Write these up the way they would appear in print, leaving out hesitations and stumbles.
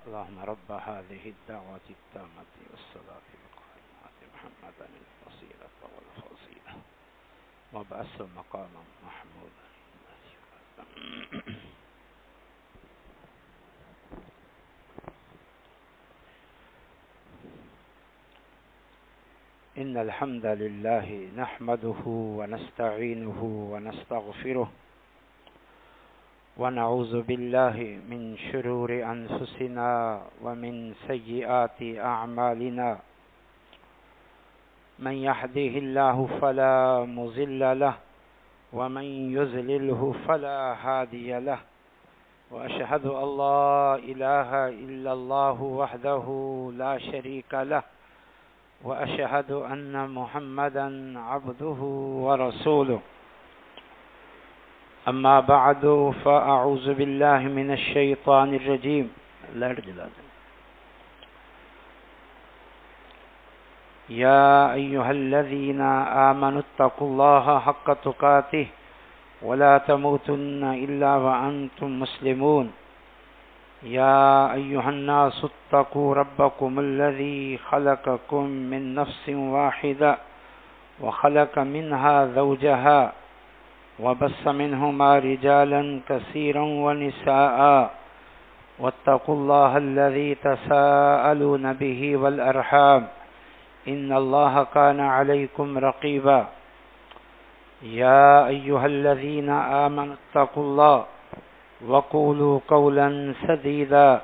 اللهم رب هذه الدعوة التامة والصلاة القائمة محمدا الوسيلة والفضيلة وابعثه مقاما محمودا. إن الحمد لله نحمده ونستعينه ونستغفره ونعوذ بالله من شرور أنفسنا ومن سيئات أعمالنا. من يهده الله فلا مضل له ومن يضلله فلا هادي له، وأشهد أن لا إله إلا الله وحده لا شريك له، وأشهد أن محمدا عبده ورسوله. أما بعد فأعوذ بالله من الشيطان الرجيم. يا أيها الذين آمنوا اتقوا الله حق تقاته ولا تموتن إلا وأنتم مسلمون. يا أيها الناس اتقوا ربكم الذي خلقكم من نفس واحدة وخلق منها زوجها وبث منهما رجالا كثيرا ونساء، واتقوا الله الذي تساءلون به والأرحام إن الله كان عليكم رقيبا. يا أيها الذين آمنوا اتقوا الله وقولوا قولا سديدا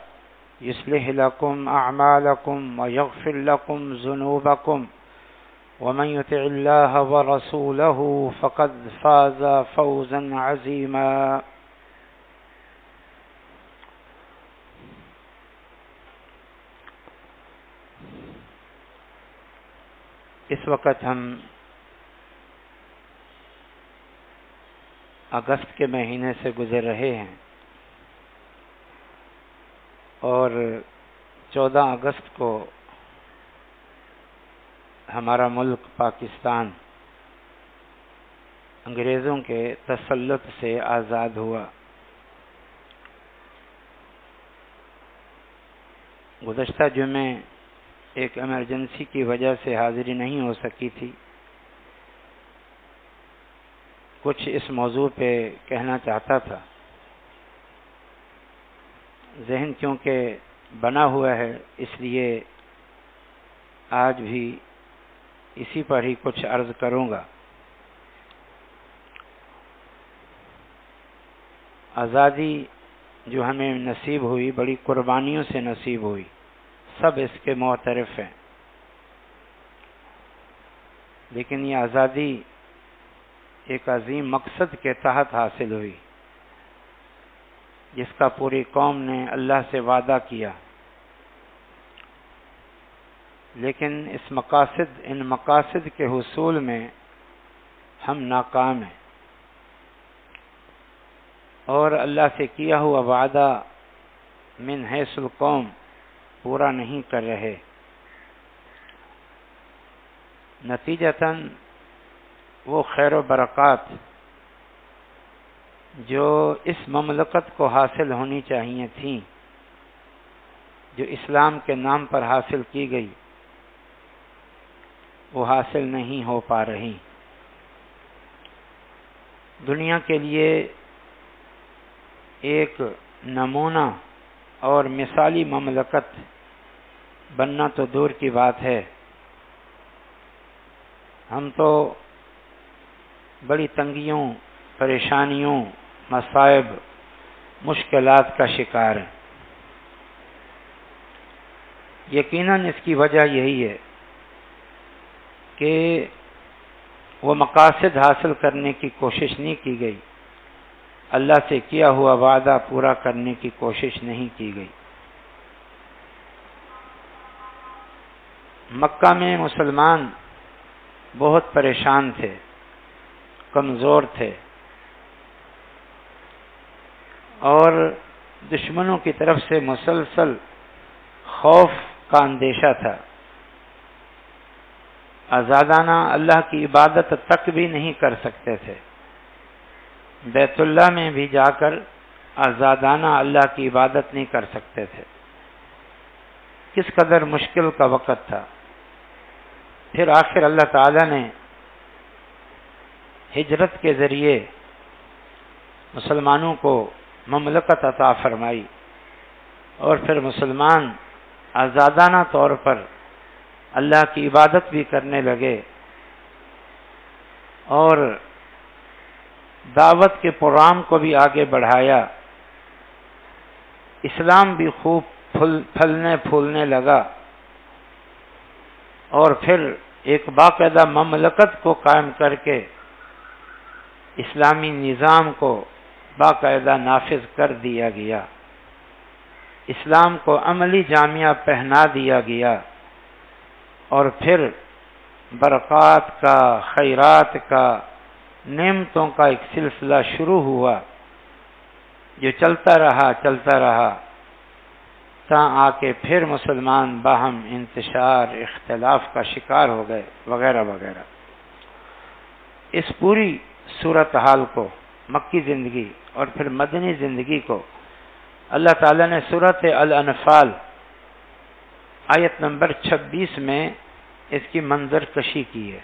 يصلح لكم أعمالكم ويغفر لكم ذنوبكم، ومن يطع الله ورسوله فقد فاز فوزا عظيما. اس وقت ہم اگست کے مہینے سے گزر رہے ہیں اور 14 اگست کو ہمارا ملک پاکستان انگریزوں کے تسلط سے آزاد ہوا. گزشتہ جمعے ایک ایمرجنسی کی وجہ سے حاضری نہیں ہو سکی تھی. کچھ اس موضوع پہ کہنا چاہتا تھا. ذہن کیونکہ بنا ہوا ہے اس لیے آج بھی اسی پر ہی کچھ عرض کروں گا. آزادی جو ہمیں نصیب ہوئی بڑی قربانیوں سے نصیب ہوئی، سب اس کے معترف ہیں، لیکن یہ آزادی ایک عظیم مقصد کے تحت حاصل ہوئی جس کا پوری قوم نے اللہ سے وعدہ کیا. لیکن ان مقاصد کے حصول میں ہم ناکام ہیں اور اللہ سے کیا ہوا وعدہ من حیث القوم پورا نہیں کر رہے. نتیجتاً وہ خیر و برکات جو اس مملکت کو حاصل ہونی چاہیے تھیں، جو اسلام کے نام پر حاصل کی گئی، وہ حاصل نہیں ہو پا رہی. دنیا کے لیے ایک نمونہ اور مثالی مملکت بننا تو دور کی بات ہے، ہم تو بڑی تنگیوں، پریشانیوں، مصائب، مشکلات کا شکار ہیں. یقیناً اس کی وجہ یہی ہے کہ وہ مقاصد حاصل کرنے کی کوشش نہیں کی گئی، اللہ سے کیا ہوا وعدہ پورا کرنے کی کوشش نہیں کی گئی. مکہ میں مسلمان بہت پریشان تھے، کمزور تھے اور دشمنوں کی طرف سے مسلسل خوف کا اندیشہ تھا. آزادانہ اللہ کی عبادت تک بھی نہیں کر سکتے تھے. بیت اللہ میں بھی جا کر آزادانہ اللہ کی عبادت نہیں کر سکتے تھے. کس قدر مشکل کا وقت تھا۔ پھر آخر اللہ تعالیٰ نے ہجرت کے ذریعے مسلمانوں کو مملکت عطا فرمائی، اور پھر مسلمان آزادانہ طور پر اللہ کی عبادت بھی کرنے لگے، اور دعوت کے پروگرام کو بھی آگے بڑھایا۔ اسلام بھی خوب پھلنے پھولنے لگا، اور پھر ایک باقاعدہ مملکت کو قائم کر کے اسلامی نظام کو باقاعدہ نافذ کر دیا گیا، اسلام کو عملی جامعہ پہنا دیا گیا، اور پھر برکات کا، خیرات کا، نعمتوں کا ایک سلسلہ شروع ہوا جو چلتا رہا تا آ کے پھر مسلمان باہم انتشار، اختلاف کا شکار ہو گئے وغیرہ وغیرہ۔ اس پوری صورتحال کو، مکی زندگی اور پھر مدنی زندگی کو، اللہ تعالیٰ نے سورۃ الانفال آیت نمبر 26 میں اس کی منظر کشی کی ہے۔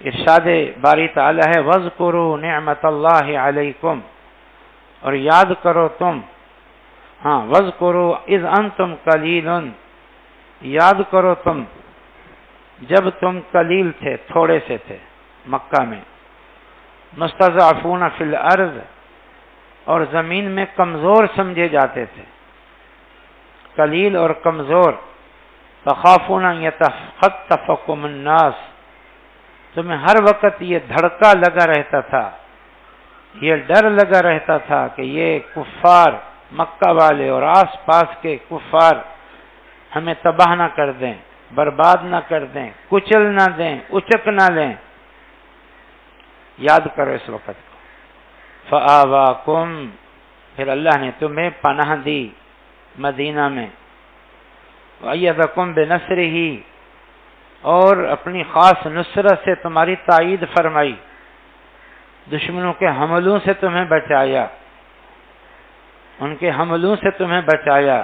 ارشاد باری تعالیٰ ہے وَاذْكُرُوا نِعْمَةَ اللَّهِ عَلَيْكُمْ، اور یاد کرو تم، وَاذْكُرُوا إِذْ أَنْتُمْ قَلِيلٌ، یاد کرو تم جب تم قلیل تھے، تھوڑے سے تھے مکہ میں، مستضعفون فی الارض، اور زمین میں کمزور سمجھے جاتے تھے، قلیل اور کمزور، تخافون ان یتخطفکم الناس، تمہیں ہر وقت یہ دھڑکا لگا رہتا تھا، یہ ڈر لگا رہتا تھا کہ یہ کفار، مکہ والے اور آس پاس کے کفار ہمیں تباہ نہ کر دیں، برباد نہ کر دیں، کچل نہ دیں، اچک نہ لیں۔ یاد کرو اس وقت کو۔ فآواکم، پھر اللہ نے تمہیں پناہ دی مدینہ میں، وَأَيَّدَكُمْ بِنَصْرِهِ، اور اپنی خاص نصرت سے تمہاری تائید فرمائی، دشمنوں کے حملوں سے تمہیں بچایا، ان کے حملوں سے تمہیں بچایا،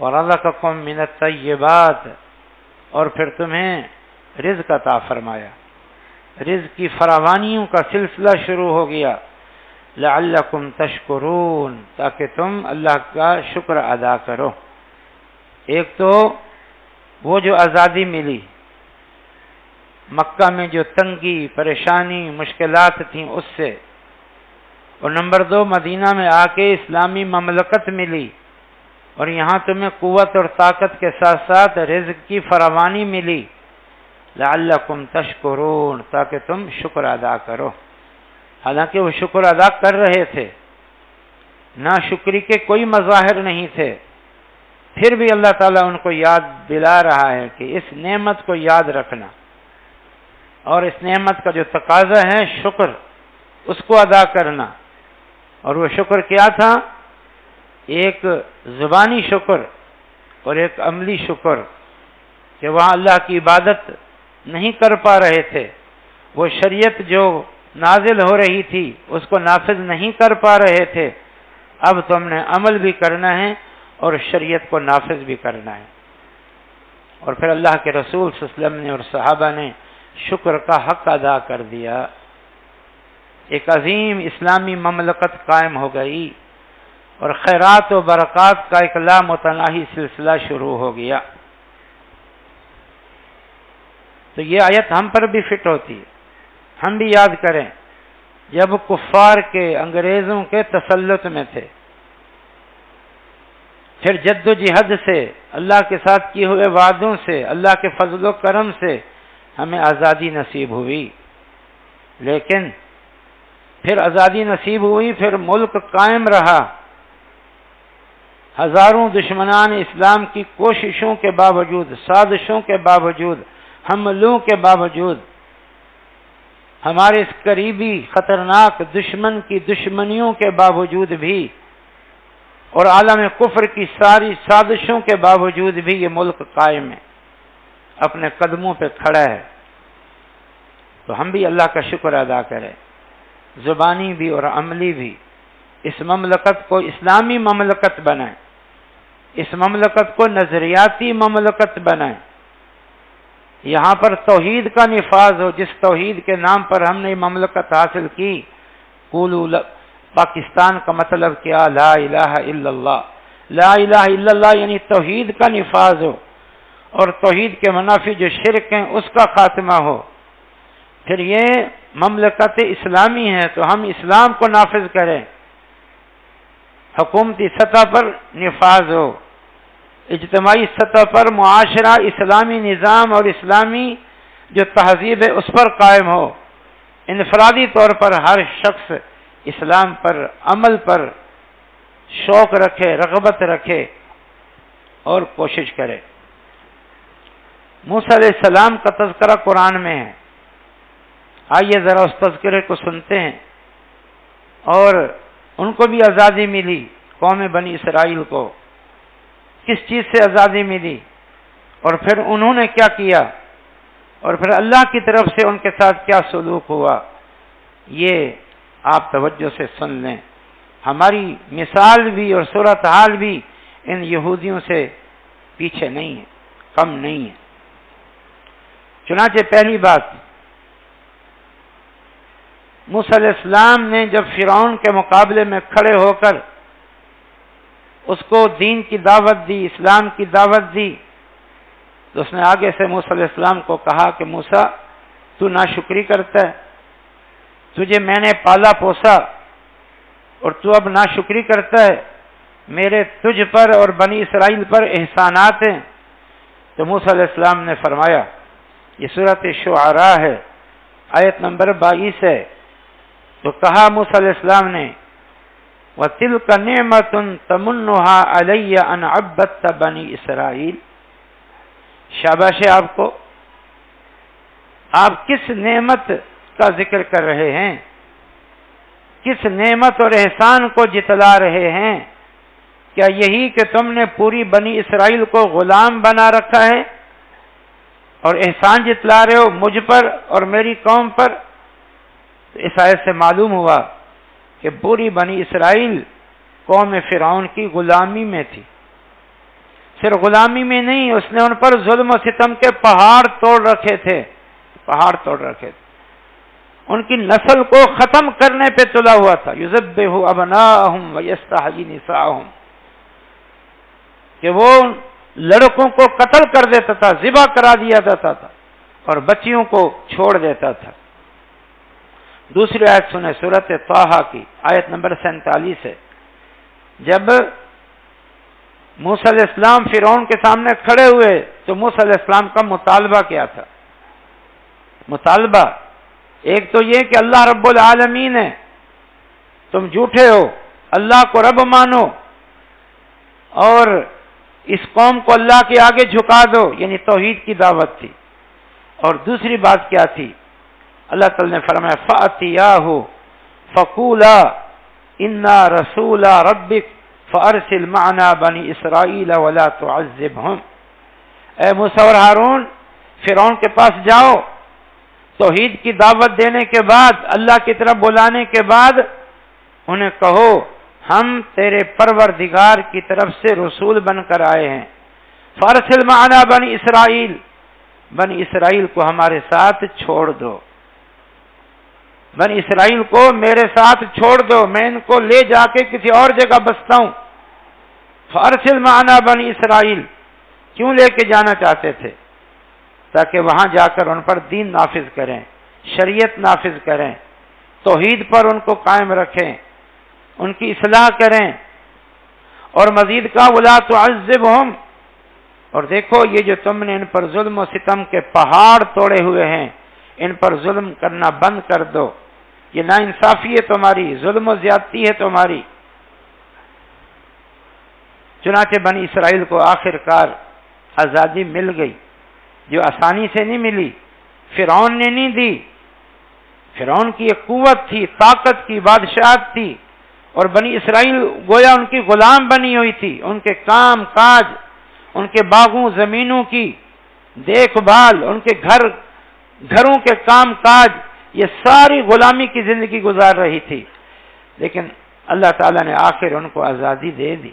وَرَزَقَكُم مِّنَ الطَّيِّبَاتِ، اور پھر تمہیں رزق عطا فرمایا، رزق کی فراوانیوں کا سلسلہ شروع ہو گیا، لَعَلَّكُمْ تَشْكُرُونَ، تاکہ تم اللہ کا شکر ادا کرو۔ ایک تو وہ جو آزادی ملی، مکہ میں جو تنگی، پریشانی، مشکلات تھیں اس سے، اور نمبر 2 مدینہ میں آ کے اسلامی مملکت ملی، اور یہاں تمہیں قوت اور طاقت کے ساتھ ساتھ رزق کی فراوانی ملی، لعلکم تشکرون، تاکہ تم شکر ادا کرو۔ حالانکہ وہ شکر ادا کر رہے تھے، ناشکری کے کوئی مظاہر نہیں تھے، پھر بھی اللہ تعالیٰ ان کو یاد دلا رہا ہے کہ اس نعمت کو یاد رکھنا، اور اس نعمت کا جو تقاضا ہے شکر، اس کو ادا کرنا۔ اور وہ شکر کیا تھا؟ ایک زبانی شکر اور ایک عملی شکر، کہ وہاں اللہ کی عبادت نہیں کر پا رہے تھے، وہ شریعت جو نازل ہو رہی تھی اس کو نافذ نہیں کر پا رہے تھے، اب تم نے عمل بھی کرنا ہے اور شریعت کو نافذ بھی کرنا ہے۔ اور پھر اللہ کے رسول صلی اللہ علیہ وسلم نے اور صحابہ نے شکر کا حق ادا کر دیا، ایک عظیم اسلامی مملکت قائم ہو گئی، اور خیرات و برکات کا ایک لامتناہی سلسلہ شروع ہو گیا۔ تو یہ آیت ہم پر بھی فٹ ہوتی ہے، ہم بھی یاد کریں جب کفار کے، انگریزوں کے تسلط میں تھے، پھر جد و جہد سے، اللہ کے ساتھ کیے ہوئے وعدوں سے، اللہ کے فضل و کرم سے ہمیں آزادی نصیب ہوئی، لیکن پھر آزادی نصیب ہوئی، پھر ملک قائم رہا، ہزاروں دشمنان اسلام کی کوششوں کے باوجود، سازشوں کے باوجود، حملوں کے باوجود، ہمارے اس قریبی خطرناک دشمن کی دشمنیوں کے باوجود بھی، اور عالم کفر کی ساری سازشوں کے باوجود بھی یہ ملک قائم ہے، اپنے قدموں پہ کھڑا ہے۔ تو ہم بھی اللہ کا شکر ادا کریں، زبانی بھی اور عملی بھی، اس مملکت کو اسلامی مملکت بنائیں، اس مملکت کو نظریاتی مملکت بنائیں، یہاں پر توحید کا نفاذ ہو، جس توحید کے نام پر ہم نے مملکت حاصل کی۔ پاکستان کا مطلب کیا؟ لا الہ الا اللہ، لا الہ الا اللہ یعنی توحید کا نفاذ ہو، اور توحید کے منافی جو شرک ہیں اس کا خاتمہ ہو۔ پھر یہ مملکت اسلامی ہے تو ہم اسلام کو نافذ کریں، حکومتی سطح پر نفاذ ہو، اجتماعی سطح پر معاشرہ اسلامی نظام اور اسلامی جو تہذیب ہے اس پر قائم ہو، انفرادی طور پر ہر شخص اسلام پر عمل پر شوق رکھے، رغبت رکھے اور کوشش کرے۔ موسیٰ علیہ السلام کا تذکرہ قرآن میں ہے، آئیے ذرا اس تذکرے کو سنتے ہیں۔ اور ان کو بھی آزادی ملی، قوم بنی اسرائیل کو کس چیز سے آزادی ملی، اور پھر انہوں نے کیا کیا، اور پھر اللہ کی طرف سے ان کے ساتھ کیا سلوک ہوا، یہ آپ توجہ سے سن لیں۔ ہماری مثال بھی اور صورتحال بھی ان یہودیوں سے پیچھے نہیں ہے، کم نہیں ہے۔ چنانچہ پہلی بات، موسیٰ علیہ السلام نے جب فرعون کے مقابلے میں کھڑے ہو کر اس کو دین کی دعوت دی، اسلام کی دعوت دی، تو اس نے آگے سے موسیٰ علیہ السلام کو کہا کہ موسیٰ تو ناشکری کرتا ہے، تجھے میں نے پالا پوسا اور تو اب ناشکری کرتا ہے، میرے تجھ پر اور بنی اسرائیل پر احسانات ہیں۔ تو موسیٰ علیہ السلام نے فرمایا، یہ سورۃ شعراء ہے، آیت نمبر 22 ہے، تو کہا موسیٰ علیہ السلام نے وَتِلْكَ نِعْمَةٌ تَمُنُّهَا عَلَيَّ أَنْ عَبَّدْتَ بَنِي اسرائیل۔ شاباش ہے آپ کو، آپ کس نعمت کا ذکر کر رہے ہیں، کس نعمت اور احسان کو جتلا رہے ہیں؟ کیا یہی کہ تم نے پوری بنی اسرائیل کو غلام بنا رکھا ہے اور احسان جتلا رہے ہو مجھ پر اور میری قوم پر؟ تو اس آیت سے معلوم ہوا کہ پوری بنی اسرائیل قوم فرعون کی غلامی میں تھی۔ صرف غلامی میں نہیں، اس نے ان پر ظلم و ستم کے پہاڑ توڑ رکھے تھے، پہاڑ توڑ رکھے تھے، ان کی نسل کو ختم کرنے پہ تلا ہوا تھا۔ یذبح ابناءہم ویستحیی نساءہم، کہ وہ لڑکوں کو قتل کر دیتا تھا، ذبح کرا دیا جاتا تھا، اور بچیوں کو چھوڑ دیتا تھا۔ دوسری آیت سنیں، سورۃ طٰہٰ کی آیت نمبر 47 ہے۔ جب موسیٰ علیہ السلام فرعون کے سامنے کھڑے ہوئے تو موسیٰ علیہ السلام کا مطالبہ کیا تھا؟ مطالبہ ایک تو یہ کہ اللہ رب العالمین ہے، تم جھوٹے ہو، اللہ کو رب مانو اور اس قوم کو اللہ کے آگے جھکا دو، یعنی توحید کی دعوت تھی۔ اور دوسری بات کیا تھی؟ اللہ تعالی نے فرمایا فَأْتِيَاهُ فَقُولَا إِنَّا رَسُولَ رَبِّكَ فَأَرْسِلْ مَعَنَا بَنِي إِسْرَائِيلَ وَلَا تُعَذِّبْهُمْ۔ اے موسیٰ اور ہارون، فرعون کے پاس جاؤ، توحید کی دعوت دینے کے بعد، اللہ کی طرف بلانے کے بعد انہیں کہو ہم تیرے پروردگار کی طرف سے رسول بن کر آئے ہیں۔ فَأَرْسِلْ مَعَنَا بَنِي إِسْرَائِيلَ، بنی اسرائیل کو ہمارے ساتھ چھوڑ دو، بنی اسرائیل کو میرے ساتھ چھوڑ دو، میں ان کو لے جا کے کسی اور جگہ بستا ہوں۔ فَأَرْسِلْ مَعَنَا بَنِي اسرائیل، کیوں لے کے جانا چاہتے تھے؟ تاکہ وہاں جا کر ان پر دین نافذ کریں، شریعت نافذ کریں، توحید پر ان کو قائم رکھیں، ان کی اصلاح کریں، اور مزید کا وَلَا تُعَذِّبْهُمْ، اور دیکھو یہ جو تم نے ان پر ظلم و ستم کے پہاڑ توڑے ہوئے ہیں، ان پر ظلم کرنا بند کر دو، یہ ناانصافی ہے تمہاری، ظلم و زیادتی ہے تمہاری۔ چنانچہ بنی اسرائیل کو آخر کار آزادی مل گئی، جو آسانی سے نہیں ملی، فرعون نے نہیں دی۔ فرعون کی ایک قوت تھی، طاقت کی، بادشاہت تھی، اور بنی اسرائیل گویا ان کی غلام بنی ہوئی تھی، ان کے کام کاج، ان کے باغوں زمینوں کی دیکھ بھال، ان کے گھروں کے کام کاج، یہ ساری غلامی کی زندگی گزار رہی تھی، لیکن اللہ تعالیٰ نے آخر ان کو آزادی دے دی۔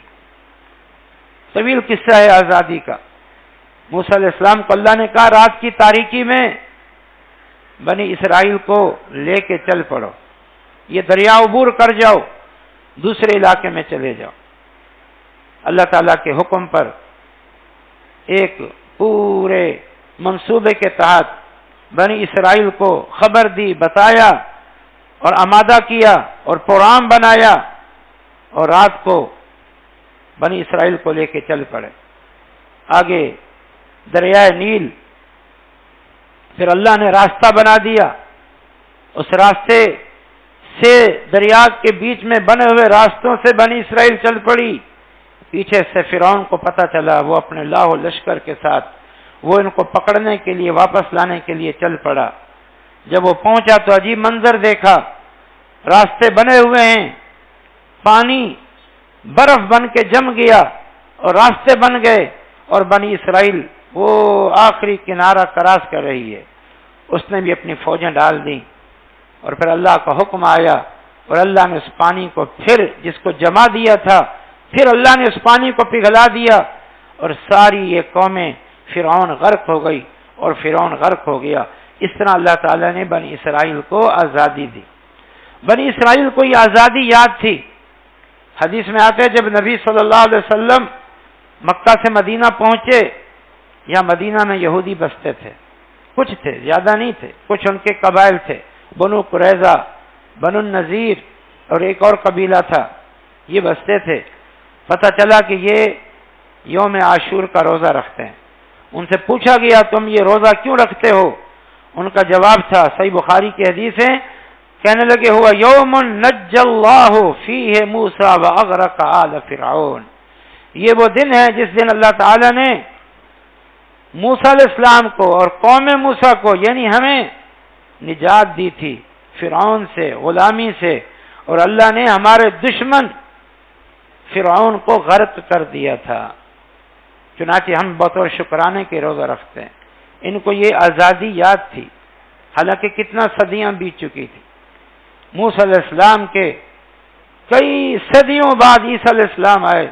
طویل قصہ ہے آزادی کا۔ موسیٰ علیہ السلام کو اللہ نے کہا رات کی تاریکی میں بنی اسرائیل کو لے کے چل پڑو، یہ دریا عبور کر جاؤ، دوسرے علاقے میں چلے جاؤ۔ اللہ تعالیٰ کے حکم پر ایک پورے منصوبے کے تحت بنی اسرائیل کو خبر دی، بتایا اور آمادہ کیا اور پروگرام بنایا، اور رات کو بنی اسرائیل کو لے کے چل پڑے آگے دریائے نیل۔ پھر اللہ نے راستہ بنا دیا، اس راستے سے دریا کے بیچ میں بنے ہوئے راستوں سے بنی اسرائیل چل پڑی۔ پیچھے سے فرعون کو پتہ چلا، وہ اپنے لاہو لشکر کے ساتھ وہ ان کو پکڑنے کے لیے واپس لانے کے لیے چل پڑا۔ جب وہ پہنچا تو عجیب منظر دیکھا، راستے بنے ہوئے ہیں، پانی برف بن کے جم گیا اور راستے بن گئے، اور بنی اسرائیل وہ آخری کنارہ کراس کر رہی ہے۔ اس نے بھی اپنی فوجیں ڈال دیں، اور پھر اللہ کا حکم آیا اور اللہ نے اس پانی کو پھر جس کو جما دیا تھا، پھر اللہ نے اس پانی کو پگھلا دیا، اور ساری یہ قومیں فرعون غرق ہو گئی اور فرعون غرق ہو گیا۔ اس طرح اللہ تعالیٰ نے بنی اسرائیل کو آزادی دی۔ بنی اسرائیل کو یہ آزادی یاد تھی۔ حدیث میں آتے جب نبی صلی اللہ علیہ وسلم مکہ سے مدینہ پہنچے، یا مدینہ میں یہودی بستے تھے، کچھ تھے، زیادہ نہیں تھے، کچھ ان کے قبائل تھے، بنو قریظہ، بنو النذیر اور ایک اور قبیلہ تھا، یہ بستے تھے۔ پتہ چلا کہ یہ یوم عاشور کا روزہ رکھتے ہیں۔ ان سے پوچھا گیا تم یہ روزہ کیوں رکھتے ہو؟ ان کا جواب تھا، صحیح بخاری کی حدیث ہے، کہنے لگے ہوا یوم نجی اللہ فیہ موسیٰ واغرق آل فرعون، یہ وہ دن ہے جس دن اللہ تعالی نے موسیٰ علیہ السلام کو اور قوم موسیٰ کو، یعنی ہمیں نجات دی تھی فرعون سے، غلامی سے، اور اللہ نے ہمارے دشمن فرعون کو غرق کر دیا تھا۔ چنانچہ ہم بطور شکرانے کے روزہ رکھتے ہیں۔ ان کو یہ آزادی یاد تھی، حالانکہ کتنا صدیاں بیت چکی تھی۔ موسیٰ علیہ السلام کے کئی صدیوں بعد عیسیٰ علیہ السلام آئے،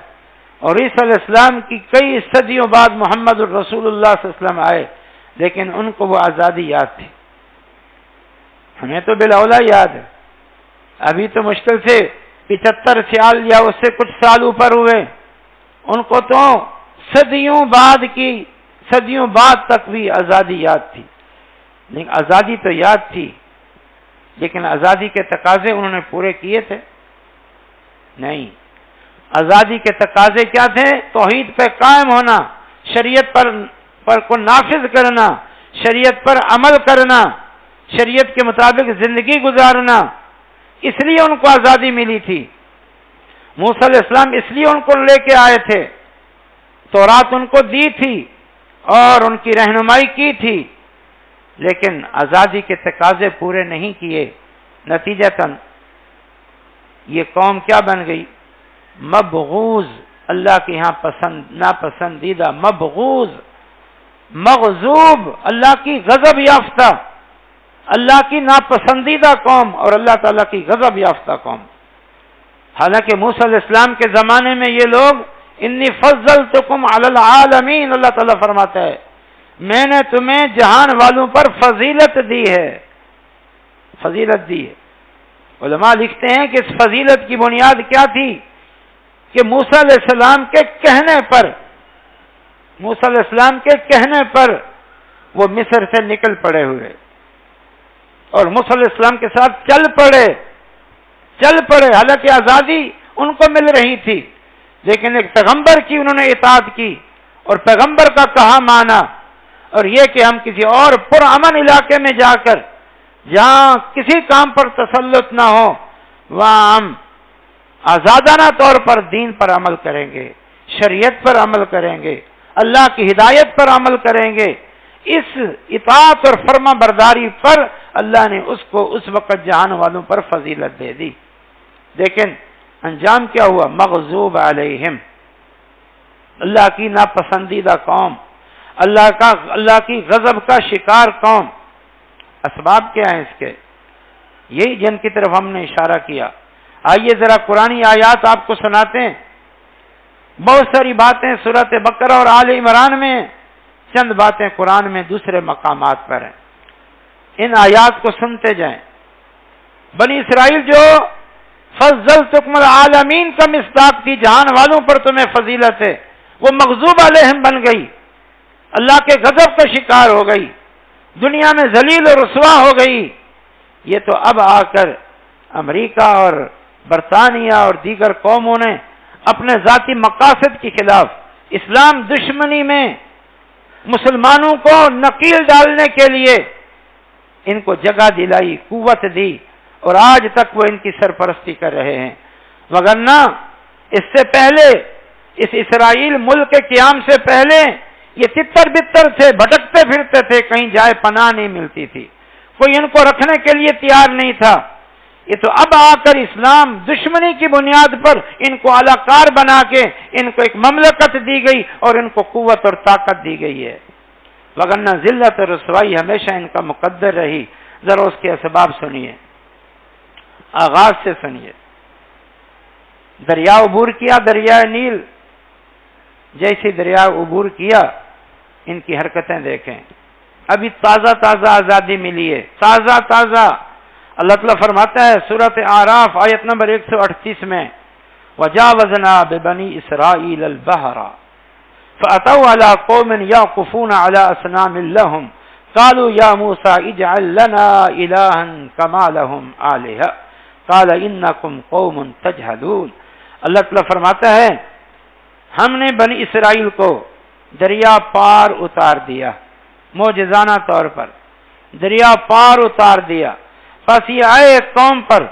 اور عیسیٰ علیہ السلام کی کئی صدیوں بعد محمد الرسول اللہ صلی اللہ علیہ وسلم آئے، لیکن ان کو وہ آزادی یاد تھی۔ ہمیں تو بالاولا یاد ہے، ابھی تو مشکل سے 75 سال یا اس سے کچھ سال اوپر ہوئے، ان کو تو صدیوں بعد تک بھی آزادی یاد تھی۔ لیکن آزادی تو یاد تھی، لیکن آزادی کے تقاضے انہوں نے پورے کیے تھے؟ نہیں۔ آزادی کے تقاضے کیا تھے؟ توحید پہ قائم ہونا، شریعت پر کو نافذ کرنا، شریعت پر عمل کرنا، شریعت کے مطابق زندگی گزارنا۔ اس لیے ان کو آزادی ملی تھی۔ موسیٰ علیہ السلام اس لیے ان کو لے کے آئے تھے، تورات ان کو دی تھی اور ان کی رہنمائی کی تھی، لیکن آزادی کے تقاضے پورے نہیں کیے۔ نتیجتاً یہ قوم کیا بن گئی؟ مبغوض، اللہ کے ہاں ناپسندیدہ، مبغوض، مغضوب، اللہ کی غضب یافتہ، اللہ کی ناپسندیدہ قوم اور اللہ تعالیٰ کی غضب یافتہ قوم۔ حالانکہ موسیٰ علیہ السلام کے زمانے میں یہ لوگ انی فضلتکم علی العالمین، اللہ تعالیٰ فرماتا ہے میں نے تمہیں جہان والوں پر فضیلت دی ہے، فضیلت دی ہے۔ علماء لکھتے ہیں کہ اس فضیلت کی بنیاد کیا تھی؟ کہ موسیٰ علیہ السلام کے کہنے پر، موسیٰ علیہ السلام کے کہنے پر وہ مصر سے نکل پڑے ہوئے اور موسیٰ علیہ السلام کے ساتھ چل پڑے، حالانکہ آزادی ان کو مل رہی تھی، لیکن ایک پیغمبر کی انہوں نے اطاعت کی اور پیغمبر کا کہا مانا، اور یہ کہ ہم کسی اور پرامن علاقے میں جا کر جہاں کسی کام پر تسلط نہ ہو وہاں ہم آزادانہ طور پر دین پر عمل کریں گے، شریعت پر عمل کریں گے، اللہ کی ہدایت پر عمل کریں گے۔ اس اطاعت اور فرما برداری پر اللہ نے اس کو اس وقت جہان والوں پر فضیلت دے دی، لیکن انجام کیا ہوا؟ مغضوب علیہم، اللہ کی ناپسندیدہ قوم، اللہ کی غضب کا شکار قوم۔ اسباب کیا ہیں اس کے؟ یہی جن کی طرف ہم نے اشارہ کیا۔ آئیے ذرا قرآنی آیات آپ کو سناتے ہیں۔ بہت ساری باتیں سورۃ بقرہ اور آل عمران میں، چند باتیں قرآن میں دوسرے مقامات پر ہیں۔ ان آیات کو سنتے جائیں۔ بنی اسرائیل جو فضلتکم العالمین کا مصداق تھی، جہان والوں پر تمہیں فضیلت ہے، وہ مغضوب علیہم بن گئی، اللہ کے غضب کا شکار ہو گئی، دنیا میں ذلیل و رسوا ہو گئی۔ یہ تو اب آ کر امریکہ اور برطانیہ اور دیگر قوموں نے اپنے ذاتی مقاصد کے خلاف اسلام دشمنی میں مسلمانوں کو نکیل ڈالنے کے لیے ان کو جگہ دلائی، قوت دی، اور آج تک وہ ان کی سرپرستی کر رہے ہیں۔ وگرنہ اس سے پہلے، اس اسرائیل ملک کے قیام سے پہلے یہ تتر بتر تھے، بھٹکتے پھرتے تھے، کہیں جائے پناہ نہیں ملتی تھی، کوئی ان کو رکھنے کے لیے تیار نہیں تھا۔ یہ تو اب آ کر اسلام دشمنی کی بنیاد پر ان کو اعلی کار بنا کے ان کو ایک مملکت دی گئی اور ان کو قوت اور طاقت دی گئی ہے، وگرنہ ذلت اور رسوائی ہمیشہ ان کا مقدر رہی۔ ذرا اس کے اسباب سنیے، آغاز سے سنیے۔ دریا عبور کیا، دریائے نیل، جیسے دریا عبور کیا ان کی حرکتیں دیکھیں۔ ابھی تازہ تازہ آزادی ملی ہے، تازہ تازہ۔ اللہ تعالیٰ فرماتا ہے سورۃ اعراف آیت نمبر 138 میں، وَجَاوَزْنَا بِبَنِي إِسْرَائِيلَ الْبَحْرَ فَأَتَوْا عَلَى قَوْمٍ يَعْكُفُونَ عَلَى أَصْنَامٍ لَهُمْ قَالُوا يَا مُوسَى اجْعَل لَّنَا إِلَٰهًا كَمَا لَهُمْ آلِهَةٌ قَالَ إِنَّكُمْ قَوْمٌ تَجْهَلُونَ۔ اللہ تعالیٰ فرماتا ہے ہم نے بنی اسرائیل کو دریا پار اتار دیا، معجزانہ طور پر دریا پار اتار دیا، پس یہ آئے قوم پر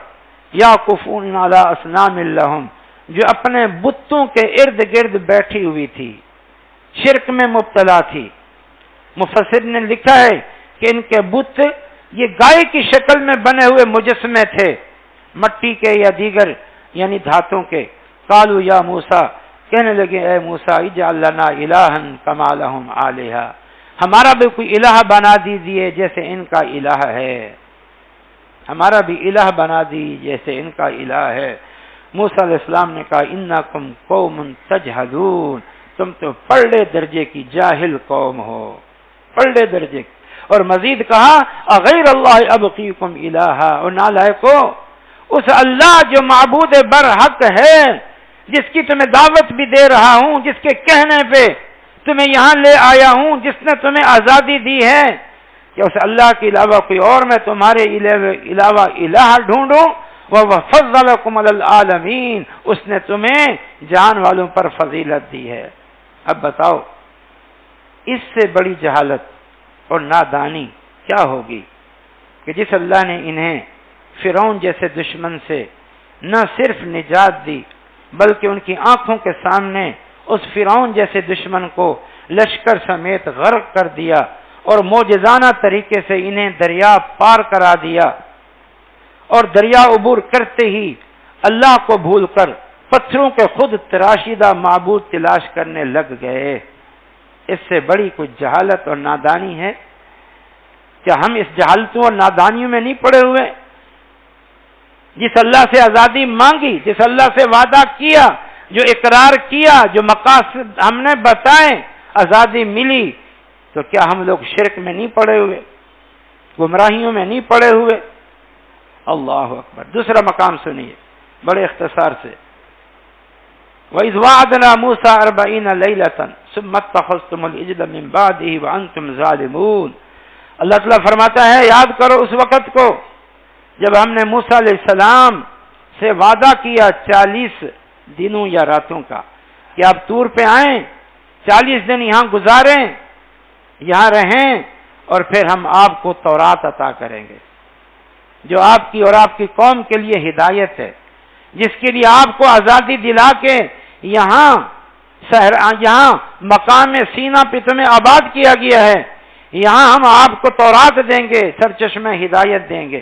یعکفون علی اصنام لہم، جو اپنے بتوں کے ارد گرد بیٹھی ہوئی تھی، شرک میں مبتلا تھی۔ مفسر نے لکھا ہے کہ ان کے بت یہ گائے کی شکل میں بنے ہوئے مجسمے تھے، مٹی کے یا دیگر یعنی دھاتوں کے۔ قالوا یا موسیٰ، کہنے لگے اے موسیٰ اجعل لنا الہا کما لہم آلہہ، ہمارا بھی کوئی الہ بنا دیجیے جیسے ان کا الہ ہے، ہمارا بھی الہ بنا دی جیسے ان کا الہ ہے۔ موسیٰ علیہ السلام نے کہا انکم قوم تجہلون، تم تو پلڑے درجے کی جاہل قوم ہو، پلڑے درجے کی۔ اور مزید کہا اغیر اللہ ابغیکم الہا، اور نالائکو اس اللہ جو معبود برحق ہے، جس کی تمہیں دعوت بھی دے رہا ہوں، جس کے کہنے پہ تمہیں یہاں لے آیا ہوں، جس نے تمہیں آزادی دی ہے، کہ اس اللہ کے علاوہ کوئی اور میں تمہارے علاوہ الہ ڈھونڈوں؟ وَفَضَّلَكُمْ عَلَى الْعَالَمِينَ، اس نے تمہیں جان والوں پر فضیلت دی ہے۔ اب بتاؤ اس سے بڑی جہالت اور نادانی کیا ہوگی کہ جس اللہ نے انہیں فرعون جیسے دشمن سے نہ صرف نجات دی بلکہ ان کی آنکھوں کے سامنے اس فرعون جیسے دشمن کو لشکر سمیت غرق کر دیا اور معجزانہ طریقے سے انہیں دریا پار کرا دیا، اور دریا عبور کرتے ہی اللہ کو بھول کر پتھروں کے خود تراشیدہ معبود تلاش کرنے لگ گئے۔ اس سے بڑی کچھ جہالت اور نادانی ہے؟ کیا ہم اس جہالتوں اور نادانیوں میں نہیں پڑے ہوئے؟ جس اللہ سے آزادی مانگی، جس اللہ سے وعدہ کیا، جو اقرار کیا، جو مقاصد ہم نے بتائے، آزادی ملی، تو کیا ہم لوگ شرک میں نہیں پڑے ہوئے، گمراہیوں میں نہیں پڑے ہوئے؟ اللہ اکبر۔ دوسرا مقام سنیے بڑے اختصار سے، وَإِذْ وَعَدْنَا مُوسَىٰ 40 لَيْلَةً ثُمَّ اتَّخَذْتُمُ الْعِجْلَ مِن بَعْدِهِ وَأَنْتُمْ ظَالِمُونَ۔ اللہ تعالیٰ فرماتا ہے یاد کرو اس وقت کو جب ہم نے موسیٰ علیہ السلام سے وعدہ کیا 40 دنوں یا راتوں کا کہ آپ طور پہ آئیں، 40 دن یہاں گزاریں، یہاں رہیں، اور پھر ہم آپ کو تورات عطا کریں گے جو آپ کی اور آپ کی قوم کے لیے ہدایت ہے، جس کے لیے آپ کو آزادی دلا کے یہاں مقام سینا پہ تمہیں آباد کیا گیا ہے، یہاں ہم آپ کو تورات دیں گے، سرچشمہ ہدایت دیں گے۔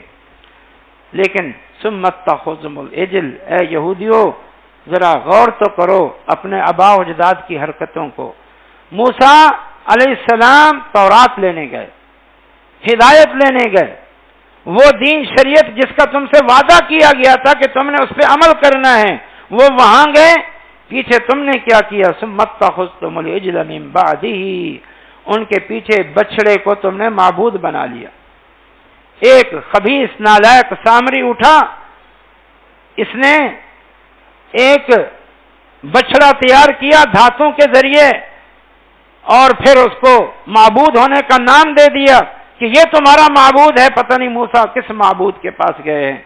لیکن ثم اتخذتم العجل، اے یہودیو ذرا غور تو کرو اپنے آباء و اجداد کی حرکتوں کو۔ موسیٰ علیہ السلام تورات لینے گئے، ہدایت لینے گئے، وہ دین شریعت جس کا تم سے وعدہ کیا گیا تھا کہ تم نے اس پہ عمل کرنا ہے، وہ وہاں گئے پیچھے تم نے کیا کیا؟ ثم اتخذتم العجل من بعدہ، ان کے پیچھے بچڑے کو تم نے معبود بنا لیا۔ ایک خبیث نالائق سامری اٹھا، اس نے ایک بچڑا تیار کیا دھاتوں کے ذریعے اور پھر اس کو معبود ہونے کا نام دے دیا کہ یہ تمہارا معبود ہے۔ پتہ نہیں موسیٰ کس معبود کے پاس گئے ہیں۔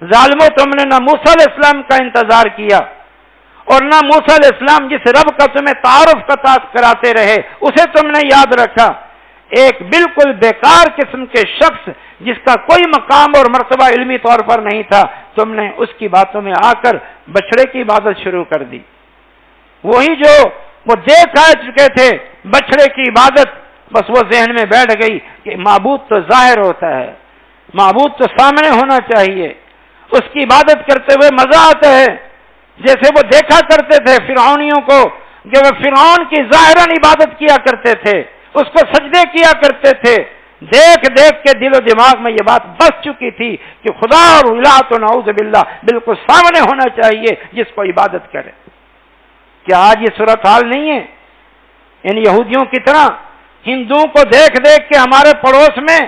ظالموں، تم نے نہ موسیٰ علیہ السلام کا انتظار کیا اور نہ موسیٰ علیہ السلام جس رب کا تمہیں تعارف کراتے رہے اسے تم نے یاد رکھا۔ ایک بالکل بیکار قسم کے شخص جس کا کوئی مقام اور مرتبہ علمی طور پر نہیں تھا، تم نے اس کی باتوں میں آ کر بچڑے کی عبادت شروع کر دی۔ وہی جو وہ دیکھ آ چکے تھے بچڑے کی عبادت، بس وہ ذہن میں بیٹھ گئی کہ معبود تو ظاہر ہوتا ہے، معبود تو سامنے ہونا چاہیے، اس کی عبادت کرتے ہوئے مزہ آتا ہے۔ جیسے وہ دیکھا کرتے تھے فرعونیوں کو کہ وہ فرعون کی ظاہراً عبادت کیا کرتے تھے، اس کو سجدے کیا کرتے تھے، دیکھ دیکھ کے دل و دماغ میں یہ بات بس چکی تھی کہ خدا اور الہ تو نعوذ باللہ بالکل سامنے ہونا چاہیے جس کو عبادت کرے۔ کیا آج یہ صورتحال نہیں ہے؟ ان یہودیوں کی طرح ہندوؤں کو دیکھ دیکھ کے ہمارے پڑوس میں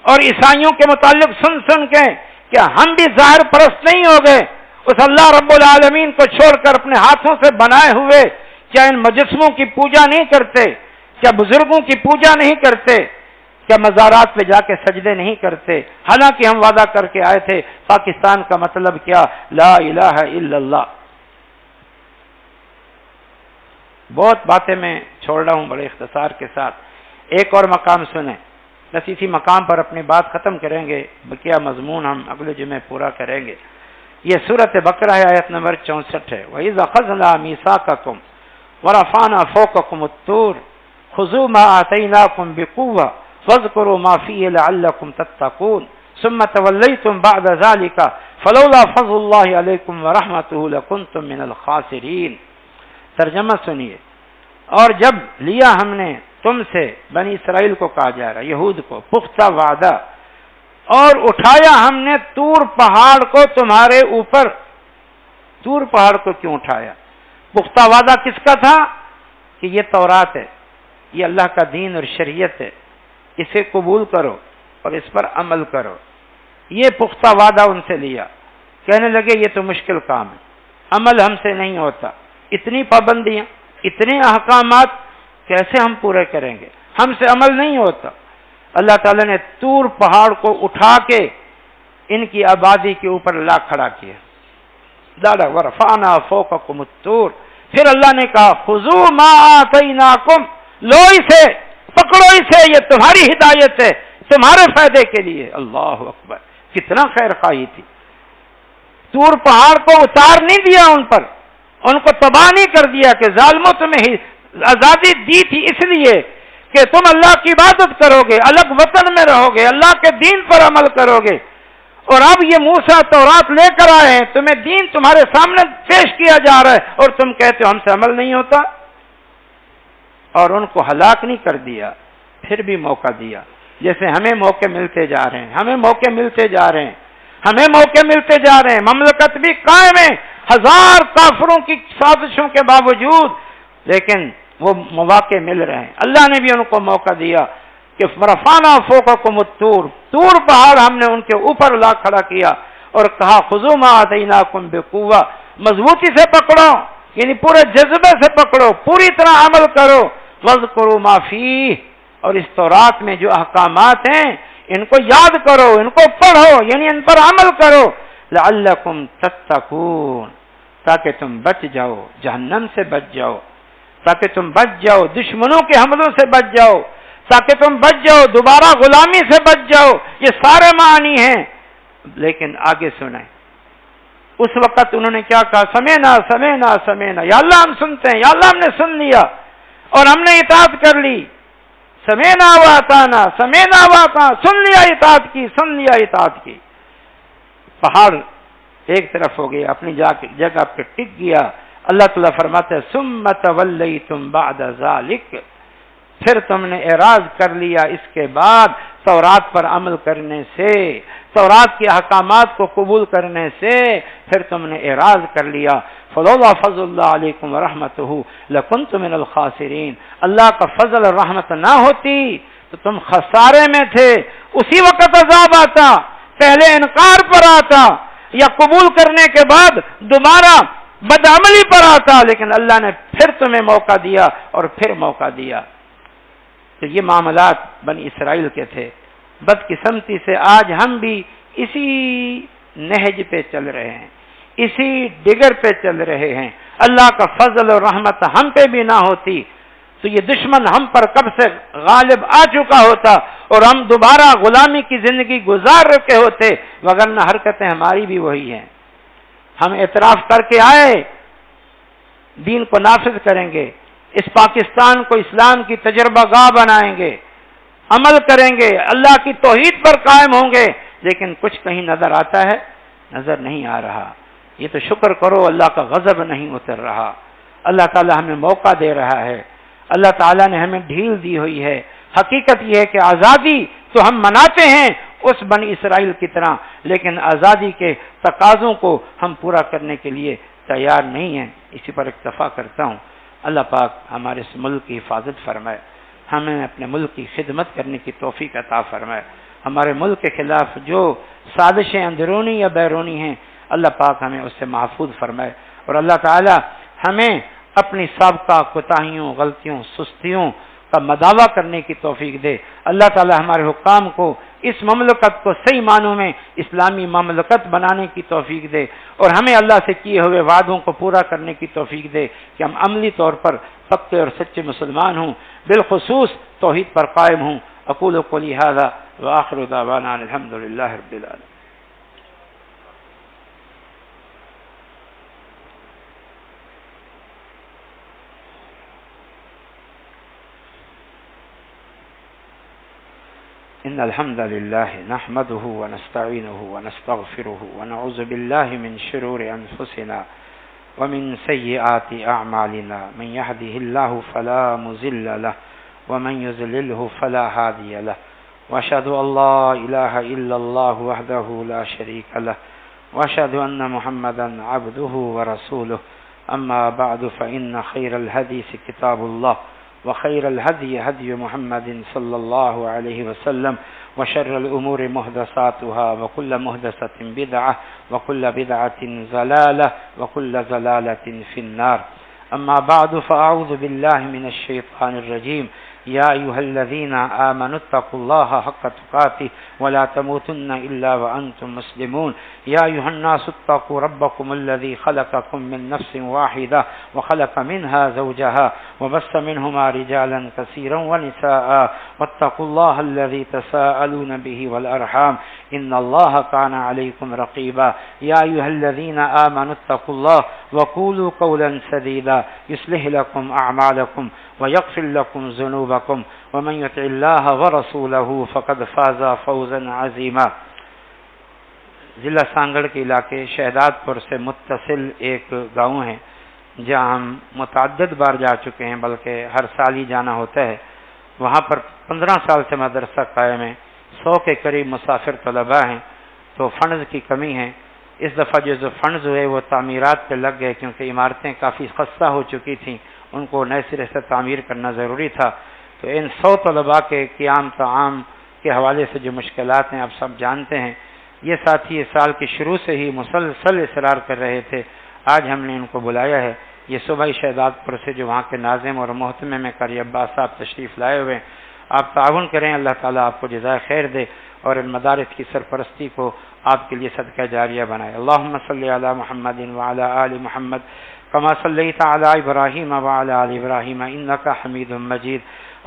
اور عیسائیوں کے متعلق سن سن کے کیا ہم بھی ظاہر پرست نہیں ہو گئے؟ اس اللہ رب العالمین کو چھوڑ کر اپنے ہاتھوں سے بنائے ہوئے کیا ان مجسموں کی پوجا نہیں کرتے؟ کیا بزرگوں کی پوجا نہیں کرتے؟ کیا مزارات پہ جا کے سجدے نہیں کرتے؟ حالانکہ ہم وعدہ کر کے آئے تھے پاکستان کا مطلب کیا؟ لا الہ الا اللہ۔ بہت باتیں میں چھوڑ رہا ہوں بڑے اختصار کے ساتھ، ایک اور مقام سنیں، بس اسی مقام پر اپنی بات ختم کریں گے، بقیہ مضمون ہم اگلے جمعے پورا کریں گے۔ یہ سورۃ بقرہ ہے، آیت نمبر 64 ہے۔ وَإِذْ أَخَذْنَا مِيثَاقَكُمْ وَرَفَعْنَا فَوْقَكُمُ الطُّورَ خُذُوا مَا آتَيْنَاكُمْ بِقُوَّةٍ وَاذْكُرُوا مَا فِيهِ لَعَلَّكُمْ تَتَّقُونَ ثُمَّ تَوَلَّيْتُمْ بَعْدَ ذَلِكَ فَلَوْلَا فَضْلُ اللَّهِ عَلَيْكُمْ وَرَحْمَتُهُ لَكُنتُم مِّنَ الْخَاسِرِينَ۔ ترجمہ سنیے، اور جب لیا ہم نے تم سے، بنی اسرائیل کو کہا جا رہا، یہود کو، پختہ وعدہ، اور اٹھایا ہم نے طور پہاڑ کو تمہارے اوپر۔ طور پہاڑ کو کیوں اٹھایا؟ پختہ وعدہ کس کا تھا؟ کہ یہ تورات ہے، یہ اللہ کا دین اور شریعت ہے، اسے قبول کرو اور اس پر عمل کرو۔ یہ پختہ وعدہ ان سے لیا، کہنے لگے یہ تو مشکل کام ہے، عمل ہم سے نہیں ہوتا، اتنی پابندیاں، اتنے احکامات کیسے ہم پورے کریں گے، ہم سے عمل نہیں ہوتا۔ اللہ تعالیٰ نے طور پہاڑ کو اٹھا کے ان کی آبادی کے اوپر لا کھڑا کیا۔ دادا ورفعنا فوقکم الطور، پھر اللہ نے کہا خذوا ما آتیناکم، لو اسے، پکڑو اسے، یہ تمہاری ہدایت ہے، تمہارے فائدے کے لیے۔ اللہ اکبر، کتنا خیر خواہی تھی۔ طور پہاڑ کو اتار نہیں دیا ان پر، ان کو تباہ نہیں کر دیا کہ ظالموں تمہیں آزادی دی تھی اس لیے کہ تم اللہ کی عبادت کرو گے، الگ وطن میں رہو گے، اللہ کے دین پر عمل کرو گے، اور اب یہ موسیٰ تورات لے کر آئے ہیں، تمہیں دین تمہارے سامنے پیش کیا جا رہا ہے اور تم کہتے ہو ہم سے عمل نہیں ہوتا، اور ان کو ہلاک نہیں کر دیا، پھر بھی موقع دیا۔ جیسے ہمیں موقع ملتے جا رہے ہیں، ہمیں موقع ملتے جا رہے ہیں، ہمیں موقع ملتے جا رہے ہیں، مملکت بھی قائم ہے ہزار کافروں کی سازشوں کے باوجود، لیکن وہ مواقع مل رہے ہیں۔ اللہ نے بھی ان کو موقع دیا کہ رفعنا فوقکم الطور، طور پہاڑ ہم نے ان کے اوپر لا کھڑا کیا اور کہا خذوا ما آتیناکم بقوہ، مضبوطی سے پکڑو، یعنی پورے جذبے سے پکڑو، پوری طرح عمل کرو، واذکروا ما فیہ، اور اس تورات میں جو احکامات ہیں ان کو یاد کرو، ان کو پڑھو، یعنی ان پر عمل کرو، لعلکم تتقون، تاکہ تم بچ جاؤ، جہنم سے بچ جاؤ، تاکہ تم بچ جاؤ دشمنوں کے حملوں سے بچ جاؤ، تاکہ تم بچ جاؤ دوبارہ غلامی سے بچ جاؤ۔ یہ سارے معنی ہیں، لیکن آگے سنیں۔ اس وقت انہوں نے کیا کہا؟ سمینا سمینا سمینا، یا اللہ ہم سنتے ہیں، یا اللہ ہم نے سن لیا اور ہم نے اطاعت کر لی۔ سمینا واطعنا، سمینا واطعنا، سن لیا اطاعت کی، سن لیا اطاعت کی۔ پہاڑ ایک طرف ہو گیا، اپنی جگہ پہ ٹک گیا۔ اللہ تعالیٰ فرماتے ہیں ثم تولیتم بعد ذلک، پھر تم نے اعراض کر لیا اس کے بعد تورات پر عمل کرنے سے، تورات کے احکامات کو قبول کرنے سے پھر تم نے اعراض کر لیا. فلولا فضل اللہ علیکم ورحمتہ لکنتم من الخاسرین. اللہ کا فضل اور رحمت نہ ہوتی تو تم خسارے میں تھے. اسی وقت عذاب آتا، پہلے انکار پر آتا یا قبول کرنے کے بعد دوبارہ بدعملی پر آتا، لیکن اللہ نے پھر تمہیں موقع دیا اور پھر موقع دیا. تو یہ معاملات بنی اسرائیل کے تھے. بدقسمتی سے آج ہم بھی اسی نہج پہ چل رہے ہیں، اسی ڈگر پہ چل رہے ہیں. اللہ کا فضل اور رحمت ہم پہ بھی نہ ہوتی تو یہ دشمن ہم پر کب سے غالب آ چکا ہوتا اور ہم دوبارہ غلامی کی زندگی گزار رکھے ہوتے، وگرنہ حرکتیں ہماری بھی وہی ہیں. ہم اعتراف کر کے آئے، دین کو نافذ کریں گے، اس پاکستان کو اسلام کی تجربہ گاہ بنائیں گے، عمل کریں گے، اللہ کی توحید پر قائم ہوں گے، لیکن کچھ کہیں نظر آتا ہے؟ نظر نہیں آ رہا. یہ تو شکر کرو اللہ کا غضب نہیں اتر رہا. اللہ تعالی ہمیں موقع دے رہا ہے، اللہ تعالیٰ نے ہمیں ڈھیل دی ہوئی ہے. حقیقت یہ ہے کہ آزادی تو ہم مناتے ہیں اس بنی اسرائیل کی طرح، لیکن آزادی کے تقاضوں کو ہم پورا کرنے کے لیے تیار نہیں ہیں. اسی پر اکتفا کرتا ہوں. اللہ پاک ہمارے اس ملک کی حفاظت فرمائے، ہمیں اپنے ملک کی خدمت کرنے کی توفیق عطا فرمائے. ہمارے ملک کے خلاف جو سازشیں اندرونی یا بیرونی ہیں اللہ پاک ہمیں اس سے محفوظ فرمائے، اور اللہ تعالی ہمیں اپنی سابقہ کوتاہیوں، غلطیوں، سستیوں کا مداوع کرنے کی توفیق دے. اللہ تعالی ہمارے حکام کو اس مملکت کو صحیح معنوں میں اسلامی مملکت بنانے کی توفیق دے، اور ہمیں اللہ سے کیے ہوئے وعدوں کو پورا کرنے کی توفیق دے کہ ہم عملی طور پر پکے اور سچے مسلمان ہوں، بالخصوص توحید پر قائم ہوں. اقول قولی ھذا وآخر دعوانا الحمد للہ رب العالمین. إن الحمد لله نحمده ونستعينه ونستغفره ونعوذ بالله من شرور أنفسنا ومن سيئات أعمالنا. من يهده الله فلا مضل له ومن يضلله فلا هادي له. وأشهد أن لا إله إلا الله وحده لا شريك له وأشهد أن محمدا عبده ورسوله. أما بعد فإن خير الحديث كتاب الله وخير الهدي هدي محمد صلى الله عليه وسلم وشر الأمور محدثاتها وكل محدثة بدعة وكل بدعة ضلالة وكل ضلالة في النار. أما بعد فأعوذ بالله من الشيطان الرجيم. يا أيها الذين آمنوا اتقوا الله حق تقاته ولا تموتن إلا وأنتم مسلمون. يا أيها الناس اتقوا ربكم الذي خلقكم من نفس واحدة وخلق منها زوجها وبث منهما رجالا كثيرا ونساء واتقوا الله الذي تساءلون به والأرحام إن الله كان عليكم رقيبا. يا أيها الذين آمنوا اتقوا الله وقولوا قولا سديدا يصلح لكم أعمالكم ويغفر لكم ذنوبكم ومن يطع الله ورسوله فقد فاز فوزا عظيما. ضلع سانگڑ کے علاقے شہداد پور سے متصل ایک گاؤں ہے جہاں ہم متعدد بار جا چکے ہیں، بلکہ ہر سال ہی جانا ہوتا ہے. وہاں پر 15 سال سے مدرسہ قائم ہے، 100 کے قریب مسافر طلباء ہیں، تو فنڈز کی کمی ہے. اس دفعہ جو فنڈز ہوئے وہ تعمیرات پہ لگ گئے کیونکہ عمارتیں کافی خستہ ہو چکی تھیں، ان کو نئے سرے سے تعمیر کرنا ضروری تھا. تو ان 100 طلباء کے قیام طعام کے حوالے سے جو مشکلات ہیں آپ سب جانتے ہیں. یہ ساتھی اس سال کے شروع سے ہی مسلسل اصرار کر رہے تھے. آج ہم نے ان کو بلایا ہے. یہ صبح شہداد پور سے جو وہاں کے ناظم اور محتمم قاری عباس صاحب تشریف لائے ہوئے، آپ تعاون کریں، اللہ تعالیٰ آپ کو جزائے خیر دے اور ان مدارس کی سرپرستی کو آپ کے لیے صدقہ جاریہ بنائے. اللہم صلی علی محمد وعلی آل محمد کما صلیت علی ابراہیم وعلی آل ابراہیم انک حمید مجید.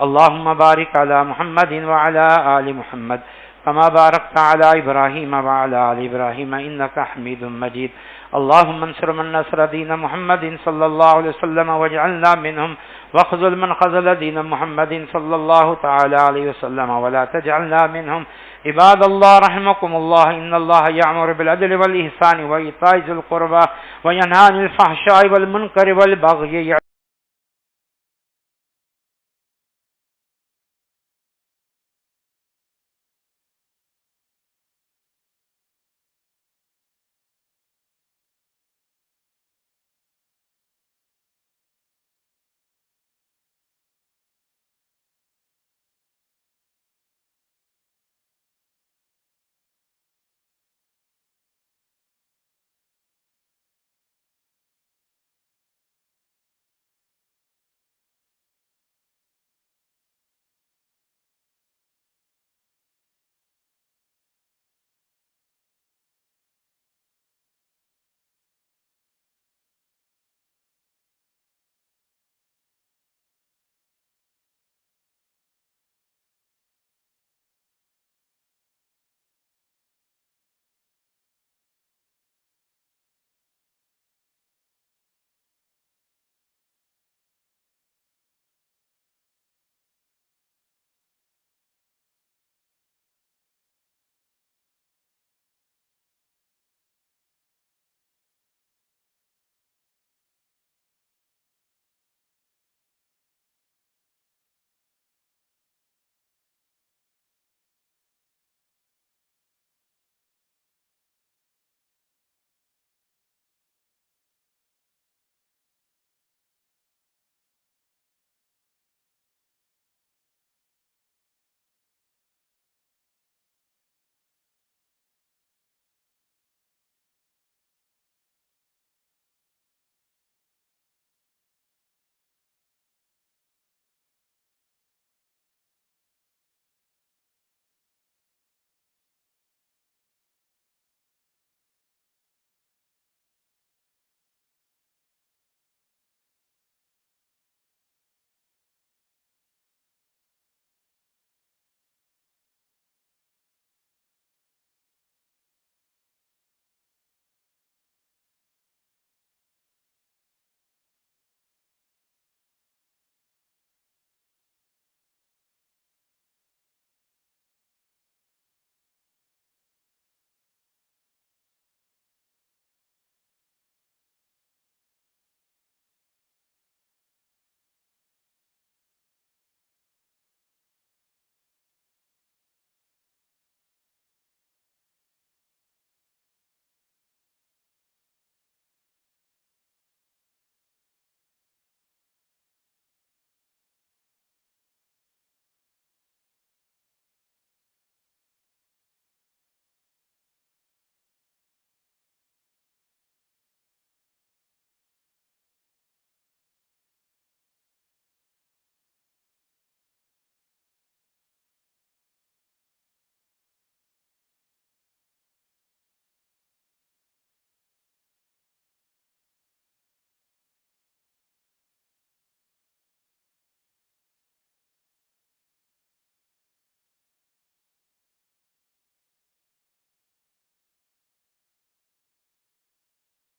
اللہم بارک علی محمد وعلی آل محمد کما بارکت علی ابراہیم وعلی آل ابراہیم انک حمید مجید. اللہم انصر من نصر دین محمد صلی اللہ علیہ وسلم واجعلنا منہم واخذل من خذل دین محمد صلی اللہ تعالی علیہ وسلم ولا تجعلنا منہم. عباد اللہ رحمکم اللہ ان اللہ یعمر بالعدل والإحسان وإیتاء ذی القربى وینہی عن الفحشاء والمنکر والبغی